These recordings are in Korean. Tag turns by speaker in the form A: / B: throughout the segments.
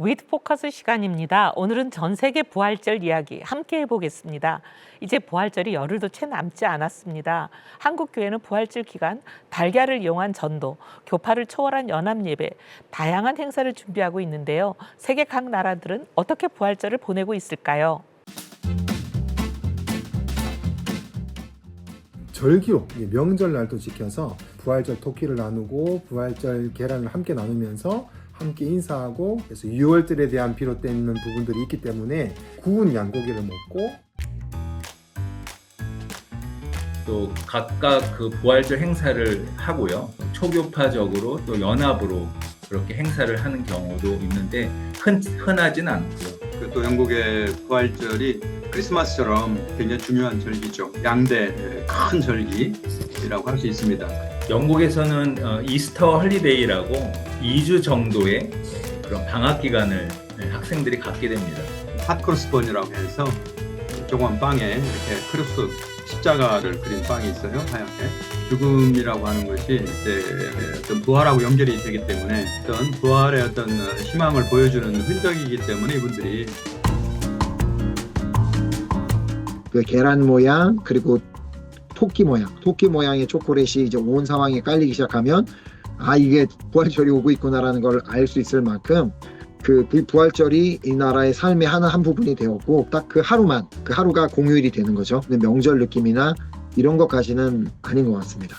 A: 위드 포커스 시간입니다. 오늘은 전 세계 부활절 이야기 함께 해보겠습니다. 이제 부활절이 열흘도 채 남지 않았습니다. 한국 교회는 부활절 기간 달걀을 이용한 전도, 교파를 초월한 연합 예배, 다양한 행사를 준비하고 있는데요. 세계 각 나라들은 어떻게 부활절을 보내고 있을까요?
B: 절기로 명절날도 지켜서 부활절 토끼를 나누고 부활절 계란을 함께 나누면서 함께 인사하고, 그래서 유월절에 대한 비롯되는 부분들이 있기 때문에 구운 양고기를 먹고,
C: 또 각각 그 부활절 행사를 하고요. 초교파적으로 또 연합으로 그렇게 행사를 하는 경우도 있는데 흔하진 않고요.
D: 또 영국의 부활절이 크리스마스처럼 굉장히 중요한 절기죠. 양대 큰 절기라고 할 수 있습니다.
C: 영국에서는 이스터 헐리데이라고 2주 정도의 그런 방학 기간을 학생들이 갖게 됩니다.
D: 핫크로스번이라고 해서 조그만 빵에 이렇게 크로스 십자가를 그린 빵이 있어요. 하얗게. 죽음이라고 하는 것이 이제 어떤 부활하고 연결이 되기 때문에 어떤 부활의 어떤 희망을 보여주는 흔적이기 때문에 이분들이
E: 그 계란 모양 그리고 토끼 모양의 초콜릿이 이제 온 상황에 깔리기 시작하면 이게 부활절이 오고 있구나라는 걸 알 수 있을 만큼 그 부활절이 이 나라의 삶의 한 부분이 되었고, 딱 그 하루가 공휴일이 되는 거죠. 근데 명절 느낌이나 이런 것까지는 아닌 것 같습니다.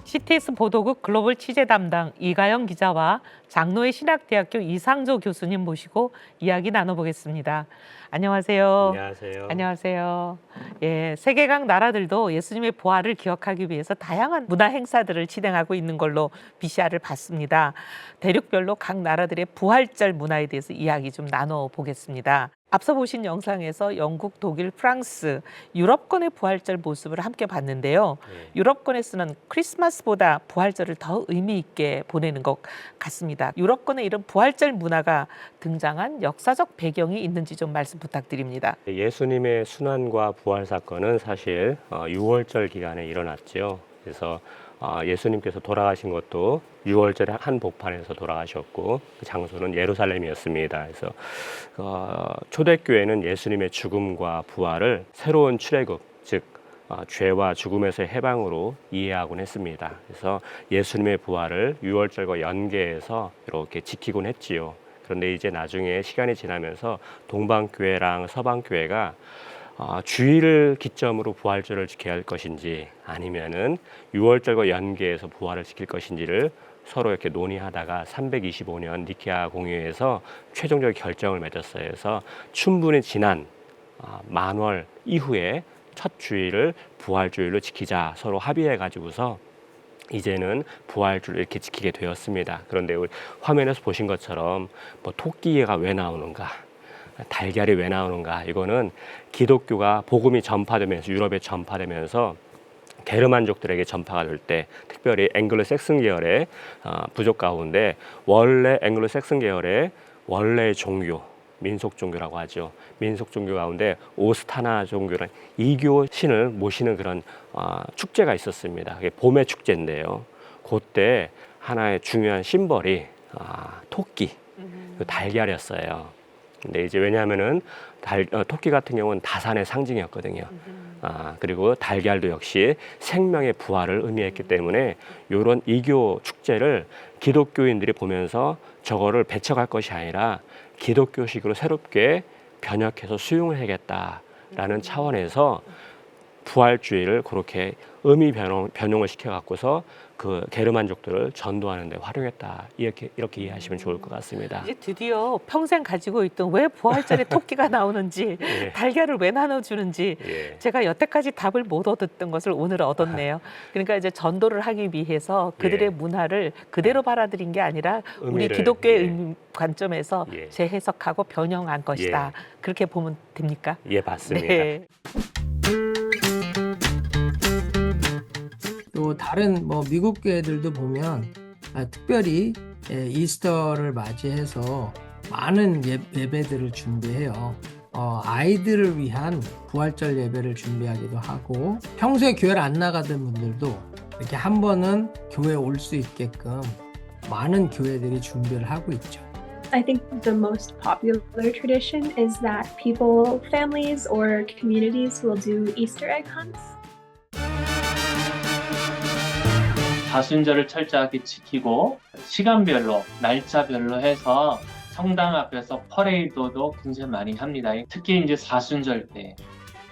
A: CTS 보도국 글로벌 취재 담당 이가영 기자와 장로회 신학대학교 이상조 교수님 모시고 이야기 나눠보겠습니다. 안녕하세요.
F: 안녕하세요.
A: 안녕하세요. 예, 세계 각 나라들도 예수님의 부활을 기억하기 위해서 다양한 문화 행사들을 진행하고 있는 걸로 BCR을 봤습니다. 대륙별로 각 나라들의 부활절 문화에 대해서 이야기 좀 나눠보겠습니다. 앞서 보신 영상에서 영국, 독일, 프랑스, 유럽권의 부활절 모습을 함께 봤는데요. 유럽권에서는 크리스마스보다 부활절을 더 의미 있게 보내는 것 같습니다. 유럽권에 이런 부활절 문화가 등장한 역사적 배경이 있는지 좀 말씀 부탁드립니다.
F: 예수님의 순환과 부활 사건은 사실 6월절 기간에 일어났죠. 그래서 예수님께서 돌아가신 것도 6월절의 한 복판에서 돌아가셨고, 그 장소는 예루살렘이었습니다. 그래서 초대교회는 예수님의 죽음과 부활을 새로운 출애굽, 즉 죄와 죽음에서의 해방으로 이해하곤 했습니다. 그래서 예수님의 부활을 6월절과 연계해서 이렇게 지키곤 했지요. 그런데 이제 나중에 시간이 지나면서 동방교회랑 서방교회가 주일을 기점으로 부활절을 지켜야 할 것인지 아니면은 6월절과 연계해서 부활을 지킬 것인지를 서로 이렇게 논의하다가 325년 니케아 공의회에서 최종적 결정을 맺었어요. 그래서 충분히 지난 만월 이후에 첫 주일을 부활주일로 지키자 서로 합의해 가지고서 이제는 부활주를 이렇게 지키게 되었습니다. 그런데 우리 화면에서 보신 것처럼 뭐 토끼가 왜 나오는가, 달걀이 왜 나오는가, 이거는 기독교가 복음이 전파되면서 유럽에 전파되면서 게르만족들에게 전파가 될 때, 특별히 앵글로색슨 계열의 부족 가운데 원래 앵글로색슨 계열의 원래 종교, 민속 종교라고 하죠. 민속 종교 가운데 오스타나 종교라는 이교 신을 모시는 그런 축제가 있었습니다. 그게 봄의 축제인데요. 그때 하나의 중요한 심벌이 토끼, 달걀이었어요. 근데 이제 왜냐하면은 토끼 같은 경우는 다산의 상징이었거든요. 그리고 달걀도 역시 생명의 부활을 의미했기 때문에 이런 이교 축제를 기독교인들이 보면서 저거를 배척할 것이 아니라 기독교식으로 새롭게 변혁해서 수용을 해야겠다라는 차원에서 부활주의를 그렇게 의미 변용을 시켜갖고서 그 게르만족들을 전도하는 데 활용했다. 이렇게 이해하시면 좋을 것 같습니다.
A: 이제 드디어 평생 가지고 있던 왜 부활절에 토끼가 나오는지, 달걀을 왜 나눠주는지 제가 여태까지 답을 못 얻었던 것을 오늘 얻었네요. 그러니까 이제 전도를 하기 위해서 그들의 문화를 그대로 받아들인 게 아니라 우리 기독교의 관점에서 재해석하고 변형한 것이다. 그렇게 보면 됩니까?
F: 예, 맞습니다.
A: 네.
G: 또 다른 미국 교회들도 보면 특별히 이스터를 맞이해서 많은 예배들을 준비해요. 아이들을 위한 부활절 예배를 준비하기도 하고, 평소에 교회를 안 나가던 분들도 이렇게 한 번은 교회에 올 수 있게끔 많은 교회들이 준비를 하고 있죠.
H: I think the most popular tradition is that people, families, or communities will do Easter egg hunts.
I: 사순절을 철저하게 지키고 시간별로, 날짜별로 해서 성당 앞에서 퍼레이드도 굉장히 많이 합니다. 특히 이제 사순절 때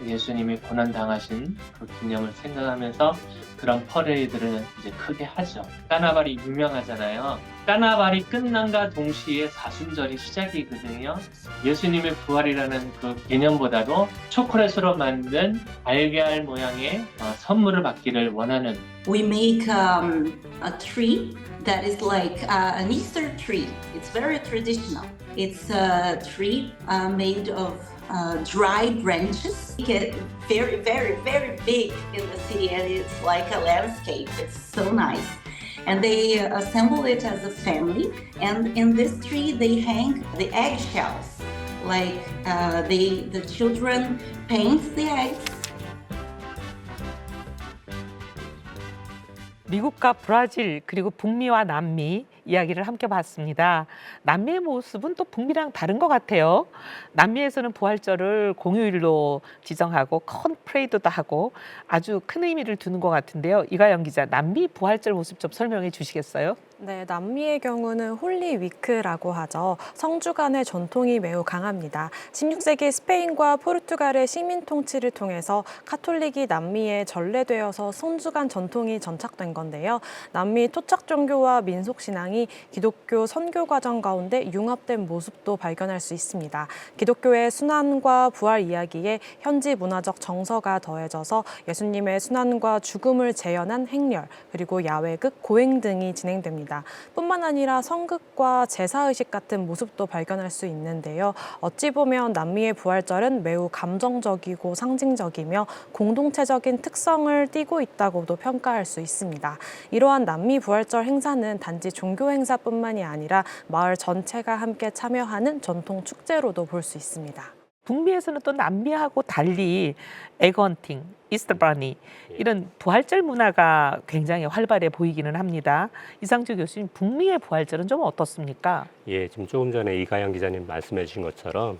I: 예수님이 고난 당하신 그 기념을 생각하면서 그런 퍼레이드를 이제 크게 하죠. 까나발이 유명하잖아요. 까나발이 끝난과 동시에 사순절이 시작이거든요. 예수님의 부활이라는 그 개념보다도 초콜릿으로 만든 달걀 모양의 선물을 받기를 원하는.
J: We make a tree that is like an Easter tree. It's very traditional. It's a tree made of dry branches. It get very, very, very big in the city, and it's like a landscape. It's so nice. And they assemble it as a family. And in this tree, they hang the eggshells. Like the children paint the eggs.
A: 미국과 브라질 그리고 북미와 남미 이야기를 함께 봤습니다. 남미의 모습은 또 북미랑 다른 것 같아요. 남미에서는 부활절을 공휴일로 지정하고 큰 프레이드도 하고 아주 큰 의미를 두는 것 같은데요. 이가영 기자, 남미 부활절 모습 좀 설명해 주시겠어요?
K: 네, 남미의 경우는 홀리 위크라고 하죠. 성주간의 전통이 매우 강합니다. 16세기 스페인과 포르투갈의 식민 통치를 통해서 카톨릭이 남미에 전래되어서 성주간 전통이 정착된 건데요. 남미 토착 종교와 민속 신앙이 기독교 선교 과정 가운데 융합된 모습도 발견할 수 있습니다. 기독교의 순환과 부활 이야기에 현지 문화적 정서가 더해져서 예수님의 순환과 죽음을 재현한 행렬, 그리고 야외극, 고행 등이 진행됩니다. 뿐만 아니라 성극과 제사의식 같은 모습도 발견할 수 있는데요. 어찌 보면 남미의 부활절은 매우 감정적이고 상징적이며 공동체적인 특성을 띠고 있다고도 평가할 수 있습니다. 이러한 남미 부활절 행사는 단지 종교 행사뿐만이 아니라 마을 전체가 함께 참여하는 전통 축제로도 볼 수 있습니다.
A: 북미에서는 또 남미하고 달리 에그헌팅, 이스터 바니 이런 부활절 문화가 굉장히 활발해 보이기는 합니다. 이상주 교수님, 북미의 부활절은 좀 어떻습니까?
F: 예, 지금 조금 전에 이가영 기자님 말씀해 주신 것처럼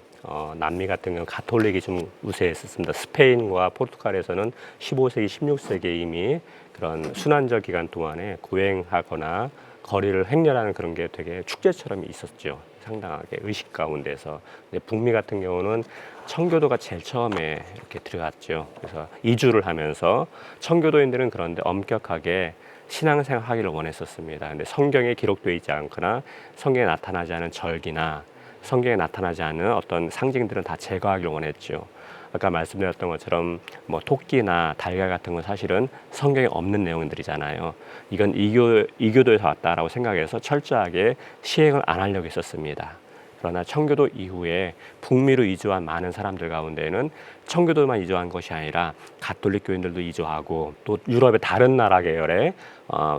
F: 남미 같은 경우는 가톨릭이 좀 우세했었습니다. 스페인과 포르투갈에서는 15세기, 16세기에 이미 그런 순환절 기간 동안에 고행하거나 거리를 행렬하는 그런 게 되게 축제처럼 있었죠. 상당하게 의식 가운데서. 근데 북미 같은 경우는 청교도가 제일 처음에 이렇게 들어갔죠. 그래서 이주를 하면서 청교도인들은 그런데 엄격하게 신앙생활 하기를 원했었습니다. 근데 성경에 기록되어 있지 않거나 성경에 나타나지 않은 절기나 성경에 나타나지 않은 어떤 상징들은 다 제거하기를 원했죠. 아까 말씀드렸던 것처럼 뭐 토끼나 달걀 같은 건 사실은 성경에 없는 내용들이잖아요. 이건 이교도에서 왔다라고 생각해서 철저하게 시행을 안 하려고 했었습니다. 그러나 청교도 이후에 북미로 이주한 많은 사람들 가운데는 청교도만 이주한 것이 아니라 가톨릭 교인들도 이주하고 또 유럽의 다른 나라 계열의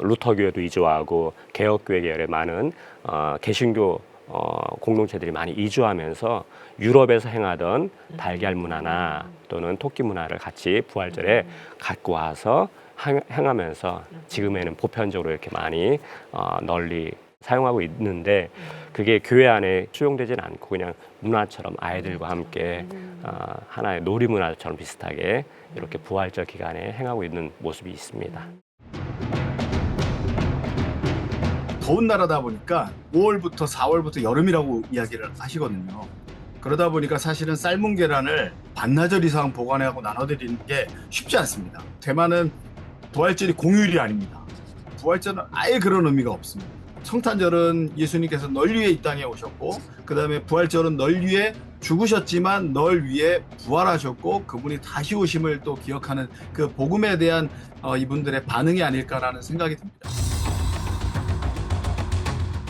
F: 루터교회도 이주하고 개혁교회 계열의 많은 개신교 공동체들이 많이 이주하면서 유럽에서 행하던 달걀 문화나 또는 토끼 문화를 같이 부활절에 갖고 와서 행하면서 지금에는 보편적으로 이렇게 많이 널리 사용하고 있는데 그게 교회 안에 수용되지는 않고 그냥 문화처럼 아이들과 함께 하나의 놀이 문화처럼 비슷하게 이렇게 부활절 기간에 행하고 있는 모습이 있습니다.
L: 더운 나라다 보니까 5월부터 4월부터 여름이라고 이야기를 하시거든요. 그러다 보니까 사실은 삶은 계란을 반나절 이상 보관하고 나눠드리는 게 쉽지 않습니다. 대만은 부활절이 공휴일이 아닙니다. 부활절은 아예 그런 의미가 없습니다. 성탄절은 예수님께서 널 위해 이 땅에 오셨고 그 다음에 부활절은 널 위해 죽으셨지만 널 위해 부활하셨고 그분이 다시 오심을 또 기억하는 그 복음에 대한 이분들의 반응이 아닐까라는 생각이 듭니다.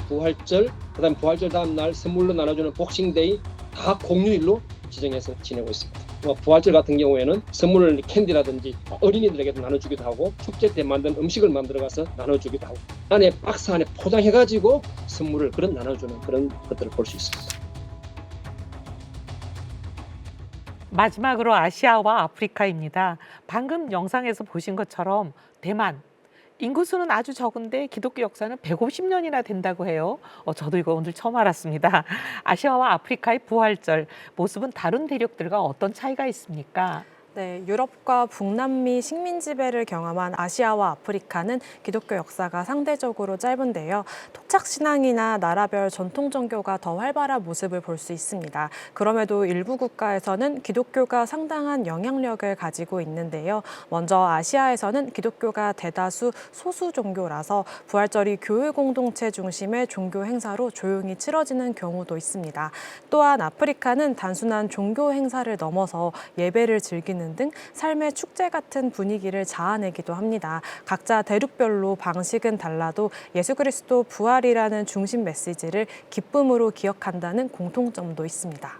M: 부활절, 그다음 부활절 다음 날 선물로 나눠주는 복싱데이 다 공휴일로 지정해서 지내고 있습니다. 부활절 같은 경우에는 선물을 캔디라든지 어린이들에게도 나눠주기도 하고 축제 때 만든 음식을 만들어가서 나눠주기도 하고 안에 박스 안에 포장해가지고 선물을 그런 나눠주는 그런 것들을 볼 수 있습니다.
A: 마지막으로 아시아와 아프리카입니다. 방금 영상에서 보신 것처럼 대만, 인구수는 아주 적은데 기독교 역사는 150년이나 된다고 해요. 저도 이거 오늘 처음 알았습니다. 아시아와 아프리카의 부활절 모습은 다른 대륙들과 어떤 차이가 있습니까?
K: 네, 유럽과 북남미 식민 지배를 경험한 아시아와 아프리카는 기독교 역사가 상대적으로 짧은데요. 토착 신앙이나 나라별 전통 종교가 더 활발한 모습을 볼 수 있습니다. 그럼에도 일부 국가에서는 기독교가 상당한 영향력을 가지고 있는데요. 먼저 아시아에서는 기독교가 대다수 소수 종교라서 부활절이 교회 공동체 중심의 종교 행사로 조용히 치러지는 경우도 있습니다. 또한 아프리카는 단순한 종교 행사를 넘어서 예배를 즐기는 등 삶의 축제 같은 분위기를 자아내기도 합니다. 각자 대륙별로 방식은 달라도 예수 그리스도 부활이라는 중심 메시지를 기쁨으로 기억한다는 공통점도 있습니다.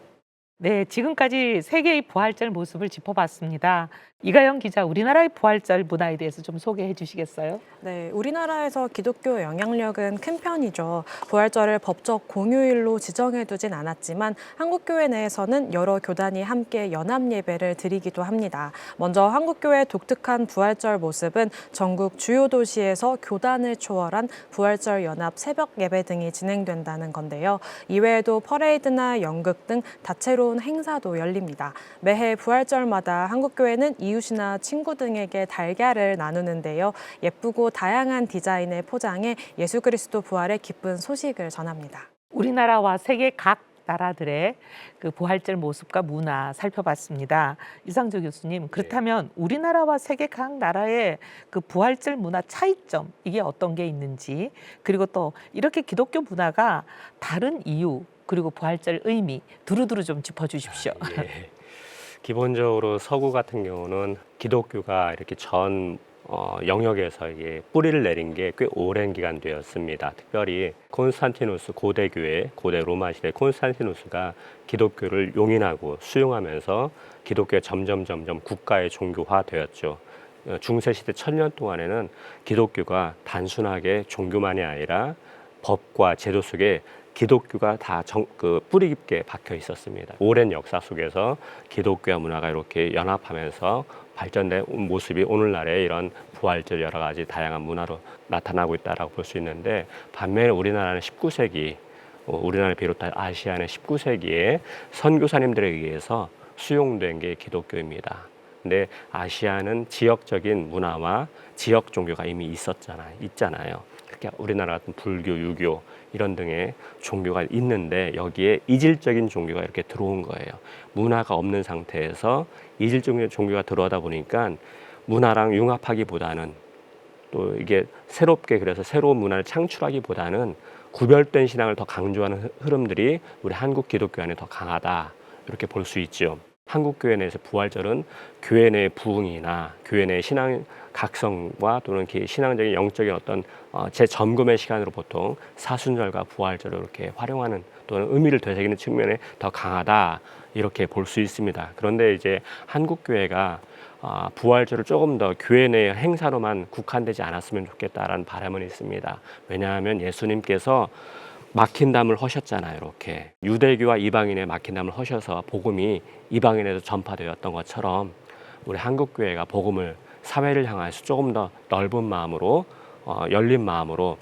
A: 네, 지금까지 세계의 부활절 모습을 짚어봤습니다. 이가영 기자, 우리나라의 부활절 문화에 대해서 좀 소개해 주시겠어요?
K: 네, 우리나라에서 기독교 영향력은 큰 편이죠. 부활절을 법적 공휴일로 지정해두진 않았지만 한국교회 내에서는 여러 교단이 함께 연합 예배를 드리기도 합니다. 먼저 한국교회 독특한 부활절 모습은 전국 주요 도시에서 교단을 초월한 부활절 연합 새벽 예배 등이 진행된다는 건데요. 이외에도 퍼레이드나 연극 등 다채로운 행사도 열립니다. 매해 부활절마다 한국교회는 이웃이나 친구 등에게 달걀을 나누는데요. 예쁘고 다양한 디자인의 포장에 예수 그리스도 부활의 기쁜 소식을 전합니다.
A: 우리나라와 세계 각 나라들의 그 부활절 모습과 문화 살펴봤습니다. 이상조 교수님, 그렇다면 우리나라와 세계 각 나라의 그 부활절 문화 차이점, 이게 어떤 게 있는지, 그리고 또 이렇게 기독교 문화가 다른 이유, 그리고 부활절 의미 두루두루 좀 짚어주십시오.
F: 예. 기본적으로 서구 같은 경우는 기독교가 이렇게 전 영역에서 이게 뿌리를 내린 게 꽤 오랜 기간 되었습니다. 특별히 콘스탄티누스 고대교회, 고대 로마 시대 콘스탄티누스가 기독교를 용인하고 수용하면서 기독교가 점점 국가의 종교화되었죠. 중세 시대 1000년 동안에는 기독교가 단순하게 종교만이 아니라 법과 제도 속에 기독교가 다 뿌리 깊게 박혀 있었습니다. 오랜 역사 속에서 기독교와 문화가 이렇게 연합하면서 발전된 모습이 오늘날의 이런 부활절 여러 가지 다양한 문화로 나타나고 있다고 볼 수 있는데, 반면에 우리나라는 19세기, 우리나라를 비롯한 아시아는 19세기에 선교사님들에 의해서 수용된 게 기독교입니다. 근데 아시아는 지역적인 문화와 지역 종교가 이미 있잖아요. 특히 우리나라 같은 불교, 유교 이런 등의 종교가 있는데 여기에 이질적인 종교가 이렇게 들어온 거예요. 문화가 없는 상태에서 이질적인 종교가 들어오다 보니까 문화랑 융합하기보다는 또 이게 새롭게 그래서 새로운 문화를 창출하기보다는 구별된 신앙을 더 강조하는 흐름들이 우리 한국 기독교 안에 더 강하다, 이렇게 볼 수 있죠. 한국교회 내에서 부활절은 교회 내의 부흥이나 교회 내의 신앙 각성과 또는 신앙적인 영적인 어떤 재점검의 시간으로 보통 사순절과 부활절을 이렇게 활용하는 또는 의미를 되새기는 측면에 더 강하다, 이렇게 볼 수 있습니다. 그런데 이제 한국교회가 부활절을 조금 더 교회 내 행사로만 국한되지 않았으면 좋겠다라는 바람은 있습니다. 왜냐하면 예수님께서 막힌 담을 허셨잖아요. 이렇게 유대교와 이방인의 막힌 담을 허셔서 복음이 이방인에도 전파되었던 것처럼 우리 한국교회가 복음을 사회를 향해서 조금 더 넓은 마음으로 열린 마음으로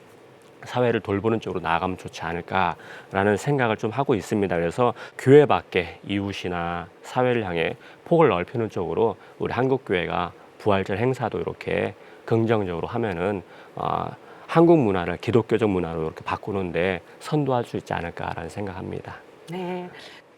F: 사회를 돌보는 쪽으로 나아가면 좋지 않을까라는 생각을 좀 하고 있습니다. 그래서 교회 밖에 이웃이나 사회를 향해 폭을 넓히는 쪽으로 우리 한국교회가 부활절 행사도 이렇게 긍정적으로 하면은 한국 문화를 기독교적 문화로 이렇게 바꾸는데 선도할 수 있지 않을까라는 생각합니다.
A: 네,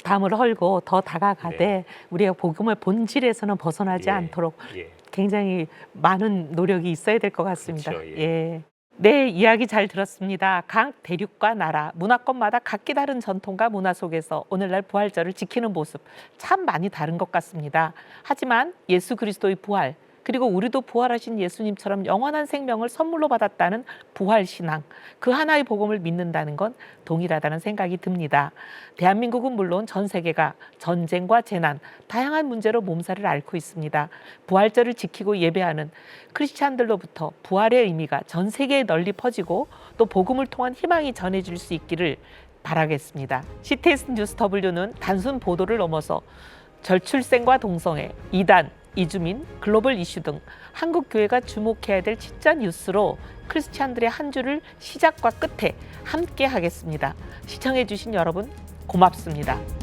A: 담을 헐고 더 다가가되
F: 네.
A: 우리가 복음의 본질에서는 벗어나지
F: 예.
A: 않도록
F: 예.
A: 굉장히 많은 노력이 있어야 될 것 같습니다.
F: 그렇죠, 예.
A: 예. 네, 이야기 잘 들었습니다. 각 대륙과 나라, 문화권마다 각기 다른 전통과 문화 속에서 오늘날 부활절을 지키는 모습 참 많이 다른 것 같습니다. 하지만 예수 그리스도의 부활, 그리고 우리도 부활하신 예수님처럼 영원한 생명을 선물로 받았다는 부활신앙, 그 하나의 복음을 믿는다는 건 동일하다는 생각이 듭니다. 대한민국은 물론 전 세계가 전쟁과 재난, 다양한 문제로 몸살을 앓고 있습니다. 부활절을 지키고 예배하는 크리스찬들로부터 부활의 의미가 전 세계에 널리 퍼지고 또 복음을 통한 희망이 전해질 수 있기를 바라겠습니다. CTS 뉴스 W는 단순 보도를 넘어서 절출생과 동성애, 이단, 이주민, 글로벌 이슈 등 한국 교회가 주목해야 될 진짜 뉴스로 크리스찬들의 한 주를 시작과 끝에 함께 하겠습니다. 시청해 주신 여러분 고맙습니다.